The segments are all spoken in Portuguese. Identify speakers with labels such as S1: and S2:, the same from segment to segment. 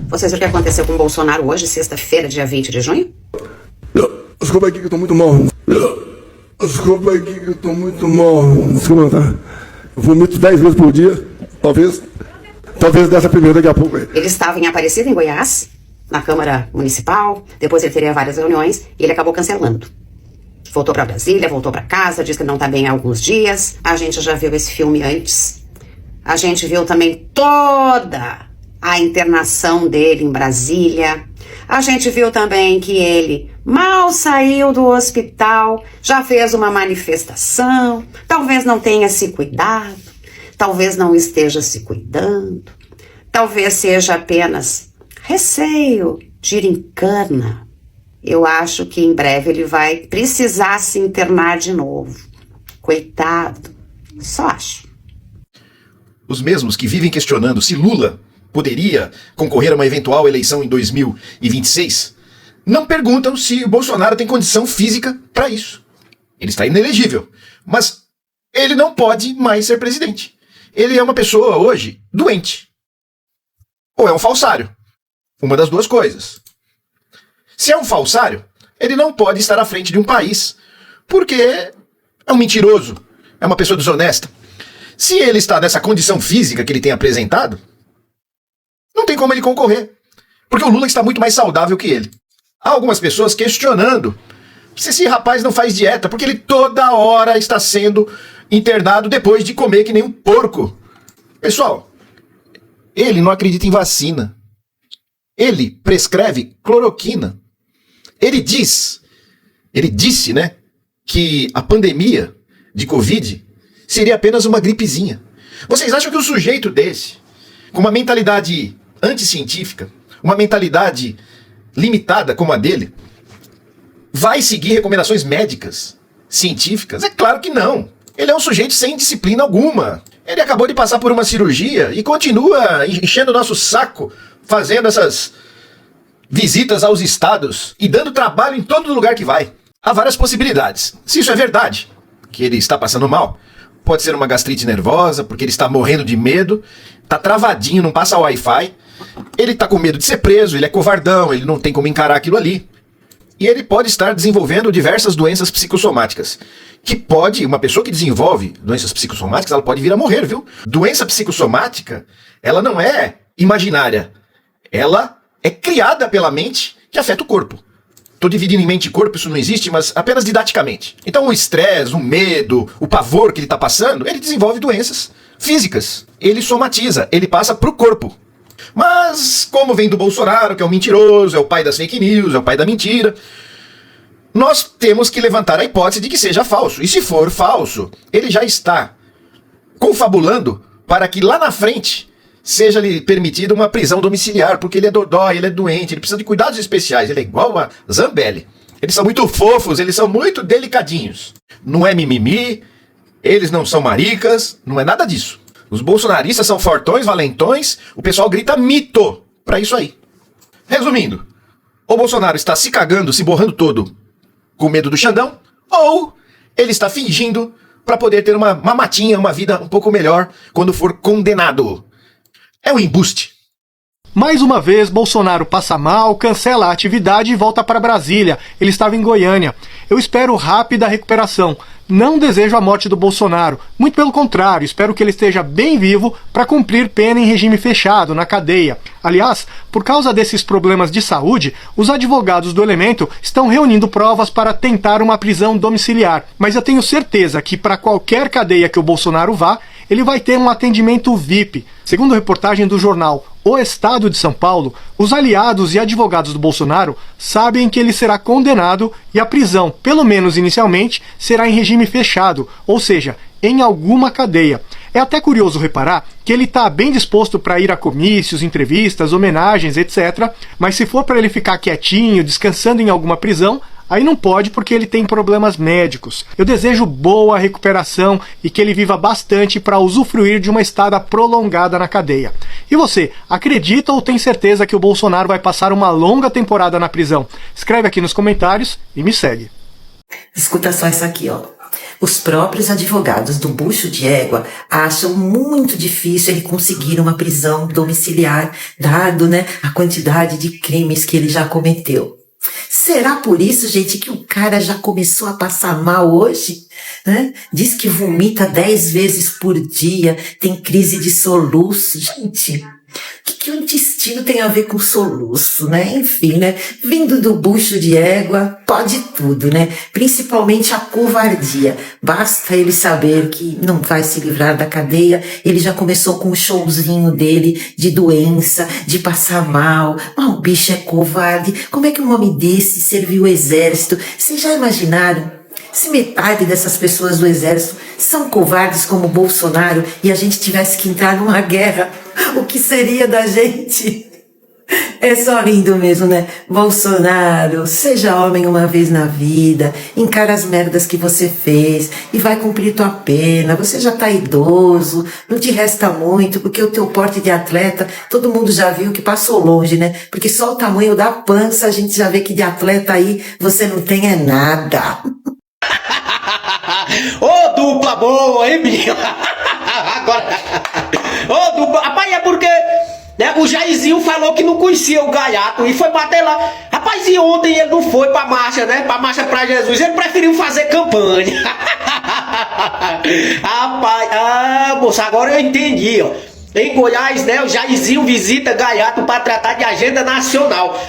S1: Vocês viram o que aconteceu com o Bolsonaro hoje, sexta-feira, dia 20 de junho?
S2: Desculpa aqui que eu tô muito mal. Desculpa aqui que eu tô muito mal. Desculpa, tá? Eu vomito 10 vezes por dia. Talvez dessa primeira daqui a pouco.
S1: Ele estava em Aparecida, em Goiás, na Câmara Municipal. Depois ele teria várias reuniões e ele acabou cancelando. Voltou para Brasília, voltou para casa, diz que não tá bem há alguns dias. A gente já viu esse filme antes. A gente viu também toda a internação dele em Brasília. A gente viu também que ele mal saiu do hospital, já fez uma manifestação, talvez não tenha se cuidado, talvez não esteja se cuidando, talvez seja apenas receio, girincana. Eu acho que em breve ele vai precisar se internar de novo. Coitado, só acho.
S3: Os mesmos que vivem questionando se Lula poderia concorrer a uma eventual eleição em 2026, não perguntam se o Bolsonaro tem condição física para isso. Ele está inelegível, mas ele não pode mais ser presidente. Ele é uma pessoa hoje doente. Ou é um falsário. Uma das duas coisas. Se é um falsário, ele não pode estar à frente de um país, porque é um mentiroso, é uma pessoa desonesta. Se ele está nessa condição física que ele tem apresentado, não tem como ele concorrer, porque o Lula está muito mais saudável que ele. Há algumas pessoas questionando se esse rapaz não faz dieta, porque ele toda hora está sendo internado depois de comer que nem um porco. Pessoal, ele não acredita em vacina. Ele prescreve cloroquina. Ele disse, né, que a pandemia de Covid seria apenas uma gripezinha. Vocês acham que um sujeito desse, com uma mentalidade anticientífica, uma mentalidade limitada como a dele, vai seguir recomendações médicas, científicas? É claro que não. Ele é um sujeito sem disciplina alguma. Ele acabou de passar por uma cirurgia e continua enchendo o nosso saco, fazendo essas visitas aos estados e dando trabalho em todo lugar que vai. Há várias possibilidades. Se isso é verdade, que ele está passando mal, pode ser uma gastrite nervosa, porque ele está morrendo de medo, está travadinho, não passa Wi-Fi, ele está com medo de ser preso, ele é covardão, ele não tem como encarar aquilo ali. E ele pode estar desenvolvendo diversas doenças psicossomáticas. Que pode, uma pessoa que desenvolve doenças psicossomáticas, ela pode vir a morrer, viu? Doença psicossomática, ela não é imaginária. Ela é criada pela mente que afeta o corpo. Estou dividindo em mente e corpo, isso não existe, mas apenas didaticamente. Então o estresse, o medo, o pavor que ele está passando, ele desenvolve doenças físicas. Ele somatiza, ele passa para o corpo. Mas, como vem do Bolsonaro, que é um mentiroso, é o pai das fake news, é o pai da mentira, nós temos que levantar a hipótese de que seja falso. E se for falso, ele já está confabulando para que lá na frente seja-lhe permitida uma prisão domiciliar, porque ele é dodói, ele é doente, ele precisa de cuidados especiais, ele é igual a Zambelli. Eles são muito fofos, eles são muito delicadinhos. Não é mimimi, eles não são maricas, não é nada disso. Os bolsonaristas são fortões, valentões, o pessoal grita mito pra isso aí. Resumindo, o Bolsonaro está se cagando, se borrando todo com medo do Xandão, ou ele está fingindo para poder ter uma matinha, uma vida um pouco melhor quando for condenado. É um embuste.
S4: Mais uma vez, Bolsonaro passa mal, cancela a atividade e volta para Brasília. Ele estava em Goiânia. Eu espero rápida recuperação. Não desejo a morte do Bolsonaro. Muito pelo contrário, espero que ele esteja bem vivo para cumprir pena em regime fechado, na cadeia. Aliás, por causa desses problemas de saúde, os advogados do Elemento estão reunindo provas para tentar uma prisão domiciliar. Mas eu tenho certeza que para qualquer cadeia que o Bolsonaro vá, ele vai ter um atendimento VIP. Segundo reportagem do jornal O Estado de São Paulo, os aliados e advogados do Bolsonaro sabem que ele será condenado e a prisão, pelo menos inicialmente, será em regime fechado, ou seja, em alguma cadeia. É até curioso reparar que ele está bem disposto para ir a comícios, entrevistas, homenagens, etc. Mas se for para ele ficar quietinho, descansando em alguma prisão, aí não pode porque ele tem problemas médicos. Eu desejo boa recuperação e que ele viva bastante para usufruir de uma estada prolongada na cadeia. E você, acredita ou tem certeza que o Bolsonaro vai passar uma longa temporada na prisão? Escreve aqui nos comentários e me segue.
S5: Escuta só isso aqui, ó. Os próprios advogados do Bucho de Égua acham muito difícil ele conseguir uma prisão domiciliar, dado, né, a quantidade de crimes que ele já cometeu. Será por isso, gente, que o cara já começou a passar mal hoje? Né? Diz que vomita 10 vezes por dia, tem crise de soluço. Gente, o que o intestino tem a ver com soluço, né? Enfim, né? Vindo do Bucho de Égua, pode tudo, né? Principalmente a covardia. Basta ele saber que não vai se livrar da cadeia, ele já começou com o showzinho dele de doença, de passar mal. Mas o bicho é covarde. Como é que um homem desse serviu o exército? Vocês já imaginaram? Se metade dessas pessoas do exército são covardes como Bolsonaro e a gente tivesse que entrar numa guerra, o que seria da gente? É só rindo mesmo, né? Bolsonaro, seja homem uma vez na vida, encara as merdas que você fez e vai cumprir tua pena. Você já tá idoso, não te resta muito, porque o teu porte de atleta, todo mundo já viu que passou longe, né? Porque só o tamanho da pança a gente já vê que de atleta aí você não tem é nada.
S6: Ô, dupla boa, hein, bicho? Agora. Ô, dupla. Rapaz, é porque, né, o Jairzinho falou que não conhecia o Gaiato e foi bater lá. Rapaz, e ontem ele não foi pra marcha, né? Pra marcha pra Jesus. Ele preferiu fazer campanha. Rapaz, moça, agora eu entendi, ó. Em Goiás, né, o Jairzinho visita Gaiato pra tratar de agenda nacional.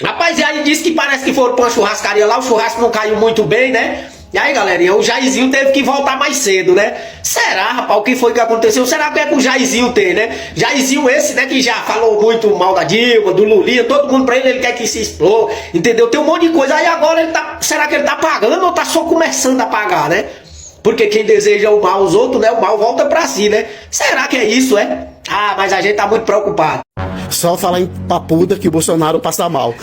S6: Rapaz, e aí disse que parece que foram pra uma churrascaria lá, o churrasco não caiu muito bem, né? E aí, galerinha, o Jairzinho teve que voltar mais cedo, né? Será, rapaz, o que foi que aconteceu? Será que é que o Jairzinho tem, né? Jairzinho esse, né, que já falou muito mal da Dilma, do Lulinha, todo mundo pra ele quer que se exploda, entendeu? Tem um monte de coisa. Aí agora ele tá, será que ele tá pagando ou tá só começando a pagar, né? Porque quem deseja o mal aos outros, né, o mal volta pra si, né? Será que é isso, é? Ah, mas a gente tá muito preocupado.
S7: Só falar em papuda que o Bolsonaro passa mal.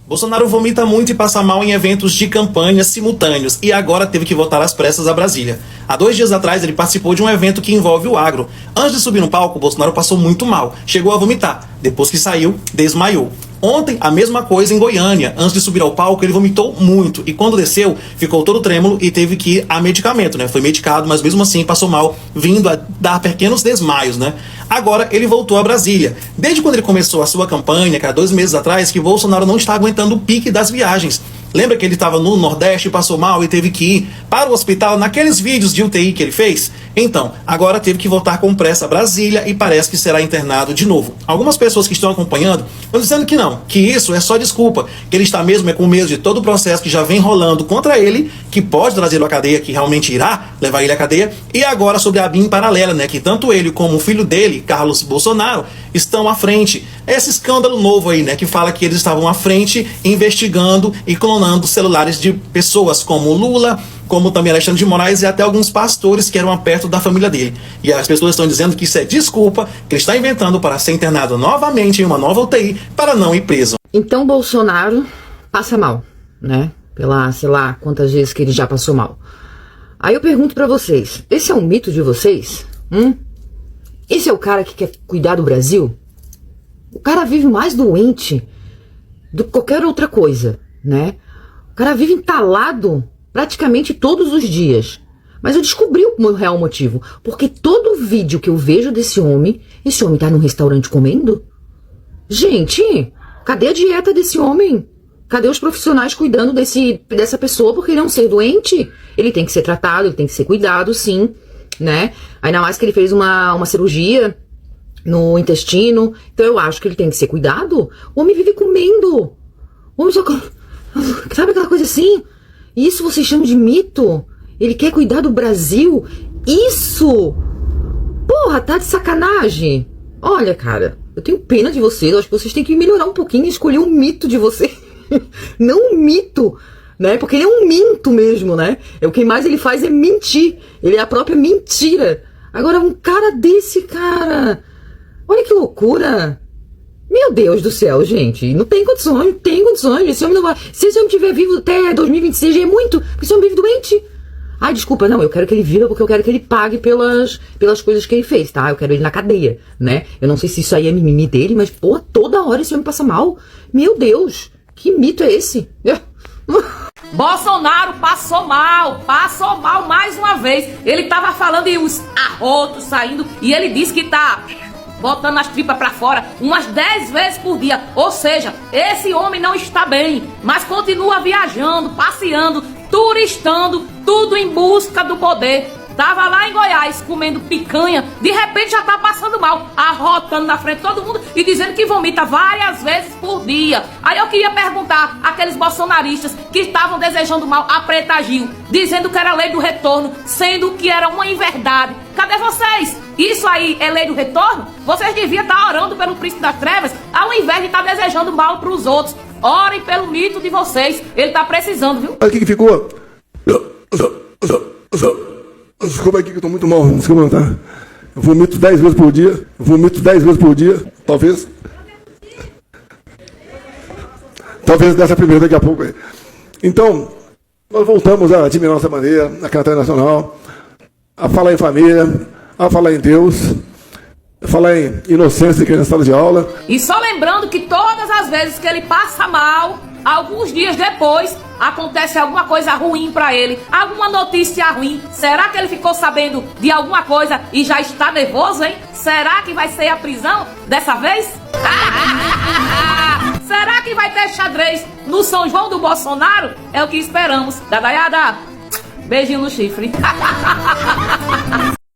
S8: Bolsonaro vomita muito e passa mal em eventos de campanha simultâneos e agora teve que voltar às pressas a Brasília. Há 2 dias atrás ele participou de um evento que envolve o agro. Antes de subir no palco, Bolsonaro passou muito mal, chegou a vomitar. Depois que saiu, desmaiou. Ontem, a mesma coisa em Goiânia. Antes de subir ao palco, ele vomitou muito. E quando desceu, ficou todo trêmulo e teve que ir a medicamento, né? Foi medicado, mas mesmo assim passou mal, vindo a dar pequenos desmaios, né? Agora, ele voltou a Brasília. Desde quando ele começou a sua campanha, que há 2 meses atrás, que Bolsonaro não está aguentando o pique das viagens. Lembra que ele estava no Nordeste, passou mal e teve que ir para o hospital naqueles vídeos de UTI que ele fez? Então, agora teve que voltar com pressa a Brasília e parece que será internado de novo. Algumas pessoas que estão acompanhando estão dizendo que não, que isso é só desculpa, que ele está mesmo com medo de todo o processo que já vem rolando contra ele, que pode trazê-lo à cadeia, que realmente irá levar ele à cadeia, e agora sobre a BIM paralela, né, que tanto ele como o filho dele, Carlos Bolsonaro, estão à frente. Esse escândalo novo aí, né, que fala que eles estavam à frente investigando e clonando celulares de pessoas como Lula, como também Alexandre de Moraes e até alguns pastores que eram perto da família dele. E as pessoas estão dizendo que isso é desculpa, que ele está inventando para ser internado novamente em uma nova UTI para não ir preso.
S9: Então Bolsonaro passa mal, né? Pela, sei lá, quantas vezes que ele já passou mal. Aí eu pergunto pra vocês, esse é um mito de vocês? Esse é o cara que quer cuidar do Brasil? O cara vive mais doente do que qualquer outra coisa, né? O cara vive entalado praticamente todos os dias. Mas eu descobri o real motivo. Porque todo vídeo que eu vejo desse homem, esse homem tá num restaurante comendo? Gente, cadê a dieta desse homem? Cadê os profissionais cuidando dessa pessoa? Porque ele é um ser doente. Ele tem que ser tratado, ele tem que ser cuidado, sim, né? Ainda mais que ele fez uma cirurgia no intestino. Então eu acho que ele tem que ser cuidado. O homem vive comendo. O homem só... Sabe aquela coisa assim? Isso vocês chamam de mito? Ele quer cuidar do Brasil? Isso! Porra, tá de sacanagem. Olha, cara, eu tenho pena de vocês. Eu acho que vocês têm que melhorar um pouquinho e escolher um mito de vocês. Não um mito, né? Porque ele é um minto mesmo, né? O que mais ele faz é mentir. Ele é a própria mentira. Agora, um cara desse, cara... Olha que loucura. Meu Deus do céu, gente. Não tem condições, não tem condições. Esse homem não vai... Se esse homem estiver vivo até 2026, já é muito. Porque esse homem vive doente. Ai, desculpa, não, eu quero que ele viva porque eu quero que ele pague pelas coisas que ele fez, tá? Eu quero ele na cadeia, né? Eu não sei se isso aí é mimimi dele, mas, pô, toda hora esse homem passa mal. Meu Deus, que mito é esse?
S10: Bolsonaro passou mal mais uma vez. Ele tava falando e os arrotos saindo e ele disse que tá botando as tripas pra fora umas 10 vezes por dia. Ou seja, esse homem não está bem, mas continua viajando, passeando, turistando, tudo em busca do poder. Tava lá em Goiás comendo picanha, de repente já tá passando mal, arrotando na frente de todo mundo e dizendo que vomita várias vezes por dia. Aí eu queria perguntar àqueles bolsonaristas que estavam desejando mal a Preta Gil, dizendo que era lei do retorno, sendo que era uma inverdade. Cadê vocês? Isso aí é lei do retorno? Vocês deviam estar orando pelo príncipe das trevas, ao invés de estar desejando mal pros outros. Orem pelo mito de vocês, ele tá precisando, viu?
S2: Olha o que ficou. Desculpa aqui que eu tô muito mal, desculpa, tá? Eu vomito 10 vezes por dia, talvez dessa primeira daqui a pouco aí. Então, nós voltamos a admirar nossa maneira, a cantar nacional, a falar em família, a falar em Deus, a falar em inocência que é na sala de aula.
S10: E só lembrando que todas as vezes que ele passa mal, alguns dias depois, acontece alguma coisa ruim pra ele, alguma notícia ruim. Será que ele ficou sabendo de alguma coisa e já está nervoso, hein? Será que vai ser a prisão dessa vez? Será que vai ter xadrez no São João do Bolsonaro? É o que esperamos. Dadaiada, beijinho no chifre.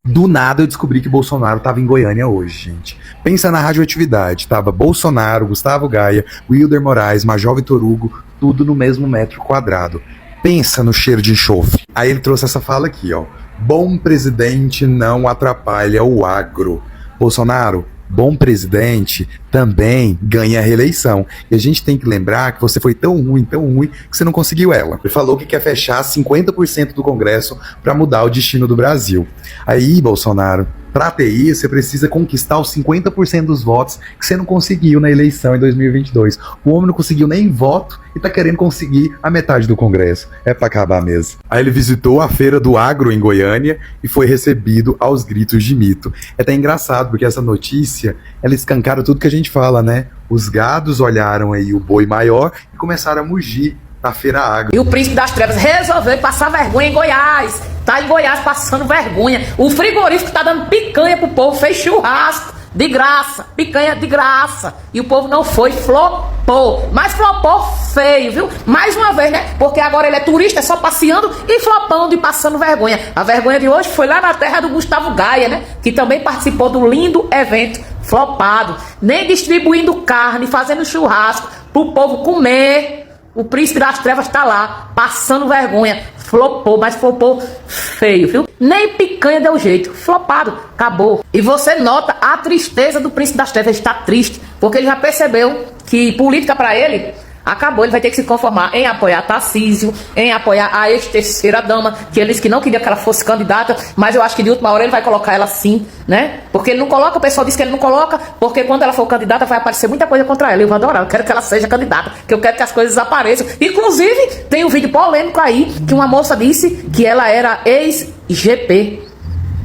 S11: Do nada eu descobri que Bolsonaro tava em Goiânia hoje, gente. Pensa na radioatividade, tava Bolsonaro, Gustavo Gaia, Wilder Moraes, Major Vitor Hugo, tudo no mesmo metro quadrado. Pensa no cheiro de enxofre. Aí ele trouxe essa fala aqui, ó. Bom presidente não atrapalha o agro. Bolsonaro, bom presidente também ganha a reeleição. E a gente tem que lembrar que você foi tão ruim, que você não conseguiu ela. Ele falou que quer fechar 50% do Congresso para mudar o destino do Brasil. Aí, Bolsonaro, para ter isso, você precisa conquistar os 50% dos votos que você não conseguiu na eleição em 2022. O homem não conseguiu nem voto e tá querendo conseguir a metade do Congresso. É para acabar mesmo. Aí ele visitou a Feira do Agro em Goiânia e foi recebido aos gritos de mito. É até engraçado, porque essa notícia, ela escancara tudo que a gente fala, né? Os gados olharam aí o boi maior e começaram a mugir na Feira Agro.
S10: E o príncipe das trevas resolveu passar vergonha em Goiás. Tá em Goiás passando vergonha. O frigorífico tá dando picanha pro povo, fez churrasco de graça, picanha de graça. E o povo não foi, flopou. Mas flopou feio, viu? Mais uma vez, né? Porque agora ele é turista, é só passeando e flopando e passando vergonha. A vergonha de hoje foi lá na terra do Gustavo Gaia, né? Que também participou do lindo evento. Flopado. Nem distribuindo carne, fazendo churrasco pro povo comer. O príncipe das trevas tá lá, passando vergonha. Flopou, mas flopou feio, viu? Nem picanha deu jeito. Flopado, acabou. E você nota a tristeza do príncipe das trevas. Ele está triste, porque ele já percebeu que política pra ele acabou. Ele vai ter que se conformar em apoiar Tarcísio, em apoiar a ex-terceira dama, que ele disse que não queria que ela fosse candidata, mas eu acho que de última hora ele vai colocar ela sim, né? Porque ele não coloca, o pessoal diz que ele não coloca, porque quando ela for candidata vai aparecer muita coisa contra ela. Eu vou adorar, eu quero que ela seja candidata, que eu quero que as coisas apareçam. Inclusive, tem um vídeo polêmico aí, que uma moça disse que ela era ex-GP.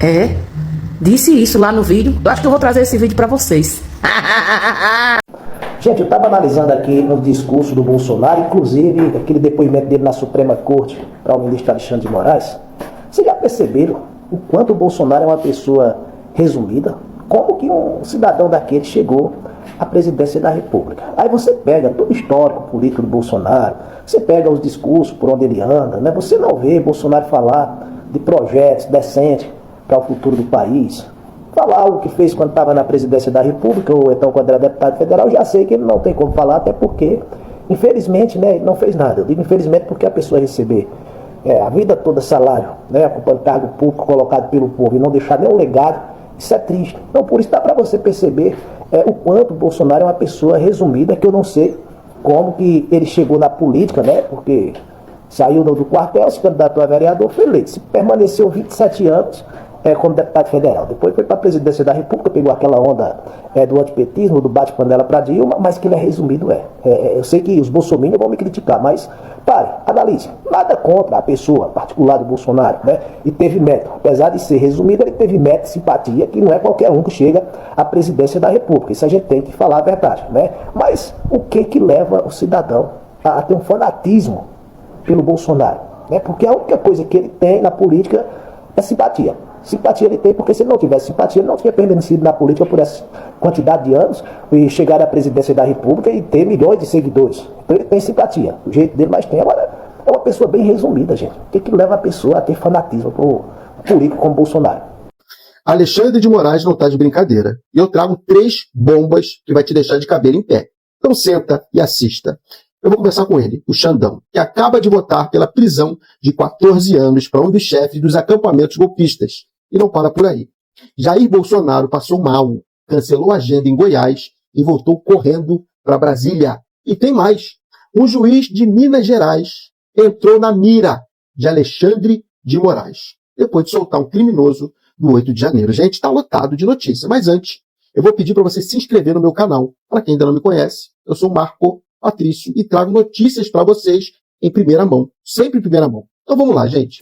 S10: É, disse isso lá no vídeo. Eu acho que eu vou trazer esse vídeo pra vocês.
S12: Gente, eu estava analisando aqui no discurso do Bolsonaro, inclusive aquele depoimento dele na Suprema Corte para o ministro Alexandre de Moraes. Vocês já perceberam o quanto o Bolsonaro é uma pessoa resumida? Como que um cidadão daquele chegou à presidência da República? Aí você pega todo o histórico político do Bolsonaro, você pega os discursos por onde ele anda, né? Você não vê Bolsonaro falar de projetos decentes para o futuro do país. Falar algo que fez quando estava na presidência da República, ou então quando era deputado federal, já sei que ele não tem como falar, até porque, infelizmente, né, ele não fez nada. Eu digo infelizmente porque a pessoa receber a vida toda salário, né, ocupando cargo público colocado pelo povo e não deixar nenhum legado, isso é triste. Então, por isso dá para você perceber o quanto o Bolsonaro é uma pessoa resumida, que eu não sei como que ele chegou na política, né, porque saiu do quartel, se candidatou a vereador, foi eleito. Se permaneceu 27 anos, como deputado federal. Depois foi para a presidência da República, pegou aquela onda do antipetismo, do bate-panela para Dilma, mas que ele é resumido eu sei que os bolsominions vão me criticar, mas pare, analise. Nada contra a pessoa particular do Bolsonaro, né? E teve mérito. Apesar de ser resumido, ele teve mérito e simpatia, que não é qualquer um que chega à presidência da República. Isso a gente tem que falar a verdade, né? Mas o que leva o cidadão a ter um fanatismo pelo Bolsonaro, né? Porque a única coisa que ele tem na política é simpatia. Simpatia ele tem porque se ele não tivesse simpatia, ele não tinha permanecido na política por essa quantidade de anos e chegar à presidência da República e ter milhões de seguidores. Então ele tem simpatia, o jeito dele, mas tem. Agora, é uma pessoa bem resumida, gente. O que leva a pessoa a ter fanatismo por político como Bolsonaro?
S13: Alexandre de Moraes não está de brincadeira. E eu trago 3 bombas que vai te deixar de cabelo em pé. Então senta e assista. Eu vou conversar com ele, o Xandão, que acaba de votar pela prisão de 14 anos para um dos chefes dos acampamentos golpistas. E não para por aí. Jair Bolsonaro passou mal, cancelou a agenda em Goiás e voltou correndo para Brasília. E tem mais. Um juiz de Minas Gerais entrou na mira de Alexandre de Moraes, depois de soltar um criminoso do 8 de janeiro. Gente, está lotado de notícias. Mas antes, eu vou pedir para você se inscrever no meu canal. Para quem ainda não me conhece, eu sou Marco Patrício e trago notícias para vocês em primeira mão. Sempre em primeira mão. Então vamos lá, gente.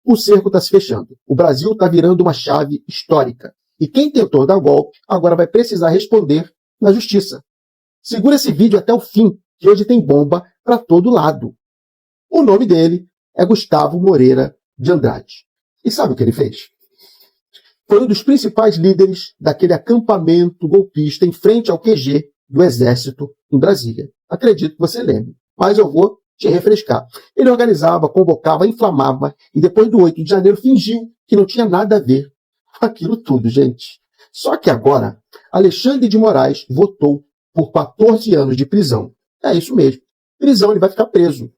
S13: O cerco está se fechando. O Brasil está virando uma chave histórica. E quem tentou dar golpe agora vai precisar responder na justiça. Segura esse vídeo até o fim, que hoje tem bomba para todo lado. O nome dele é Gustavo Moreira de Andrade. E sabe o que ele fez? Foi um dos principais líderes daquele acampamento golpista em frente ao QG do Exército em Brasília. Acredito que você lembre, mas eu vou te refrescar. Ele organizava, convocava, inflamava e depois do 8 de janeiro fingiu que não tinha nada a ver com aquilo tudo, gente. Só que agora, Alexandre de Moraes votou por 14 anos de prisão. É isso mesmo. Prisão, ele vai ficar preso.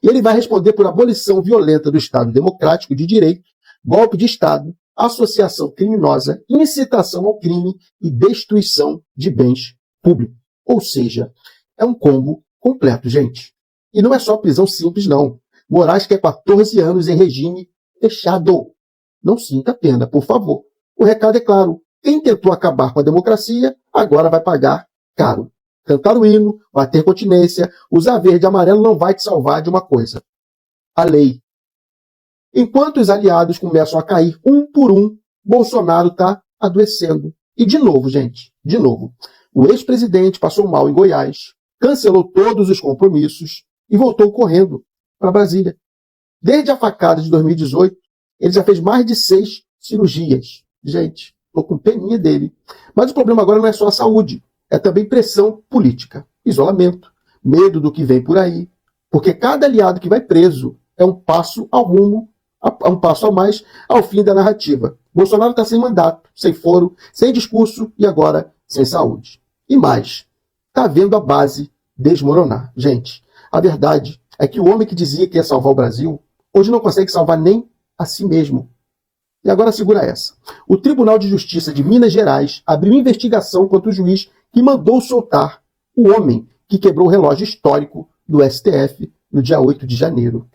S13: E ele vai responder por abolição violenta do Estado Democrático de Direito, golpe de Estado, associação criminosa, incitação ao crime e destruição de bens públicos. Ou seja, é um combo completo, gente. E não é só prisão simples, não. Moraes quer 14 anos em regime fechado. Não sinta pena, por favor. O recado é claro. Quem tentou acabar com a democracia, agora vai pagar caro. Cantar o hino, bater continência, usar verde e amarelo não vai te salvar de uma coisa: a lei. Enquanto os aliados começam a cair um por um, Bolsonaro está adoecendo. E de novo, gente, de novo. O ex-presidente passou mal em Goiás, cancelou todos os compromissos e voltou correndo para Brasília. Desde a facada de 2018, ele já fez mais de 6 cirurgias. Gente, estou com peninha dele. Mas o problema agora não é só a saúde, é também pressão política, isolamento, medo do que vem por aí, porque cada aliado que vai preso é um passo ao rumo, um passo a mais ao fim da narrativa. Bolsonaro está sem mandato, sem foro, sem discurso e agora sem saúde. E mais, está vendo a base desmoronar. Gente, a verdade é que o homem que dizia que ia salvar o Brasil, hoje não consegue salvar nem a si mesmo. E agora segura essa. O Tribunal de Justiça de Minas Gerais abriu investigação contra o juiz que mandou soltar o homem que quebrou o relógio histórico do STF no dia 8 de janeiro.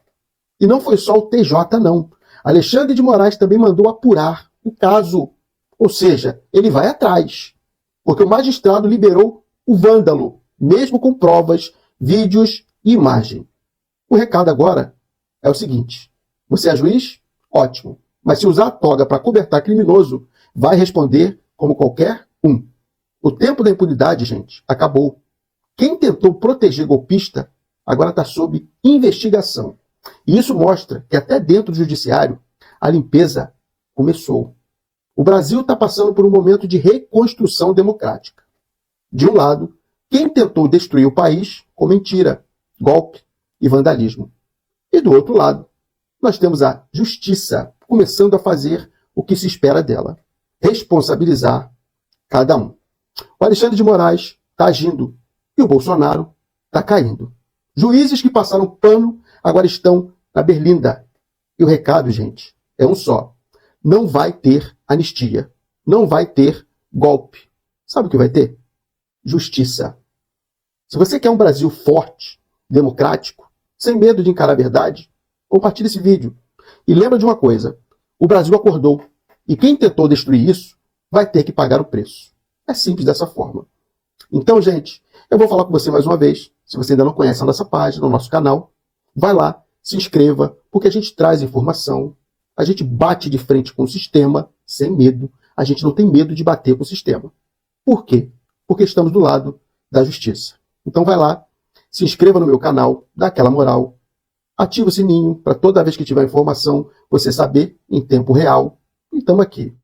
S13: E não foi só o TJ, não. Alexandre de Moraes também mandou apurar o caso. Ou seja, ele vai atrás. Porque o magistrado liberou o vândalo, mesmo com provas, vídeos e imagem. O recado agora é o seguinte: você é juiz? Ótimo. Mas se usar a toga para cobertar criminoso, vai responder como qualquer um. O tempo da impunidade, gente, acabou. Quem tentou proteger golpista agora está sob investigação. E isso mostra que até dentro do judiciário a limpeza começou. O Brasil está passando por um momento de reconstrução democrática. De um lado, quem tentou destruir o país com mentira, golpe e vandalismo. E do outro lado, nós temos a justiça começando a fazer o que se espera dela: responsabilizar cada um. O Alexandre de Moraes está agindo e o Bolsonaro está caindo. Juízes que passaram pano agora estão na berlinda. E o recado, gente, é um só: não vai ter anistia. Não vai ter golpe. Sabe o que vai ter? Justiça. Se você quer um Brasil forte, democrático, sem medo de encarar a verdade, compartilhe esse vídeo. E lembra de uma coisa: o Brasil acordou. E quem tentou destruir isso vai ter que pagar o preço. É simples dessa forma. Então, gente, eu vou falar com você mais uma vez. Se você ainda não conhece a nossa página, o nosso canal, vai lá, se inscreva, porque a gente traz informação, a gente bate de frente com o sistema, sem medo. A gente não tem medo de bater com o sistema. Por quê? Porque estamos do lado da justiça. Então vai lá, se inscreva no meu canal, dá aquela moral, ativa o sininho para toda vez que tiver informação você saber em tempo real. E estamos aqui.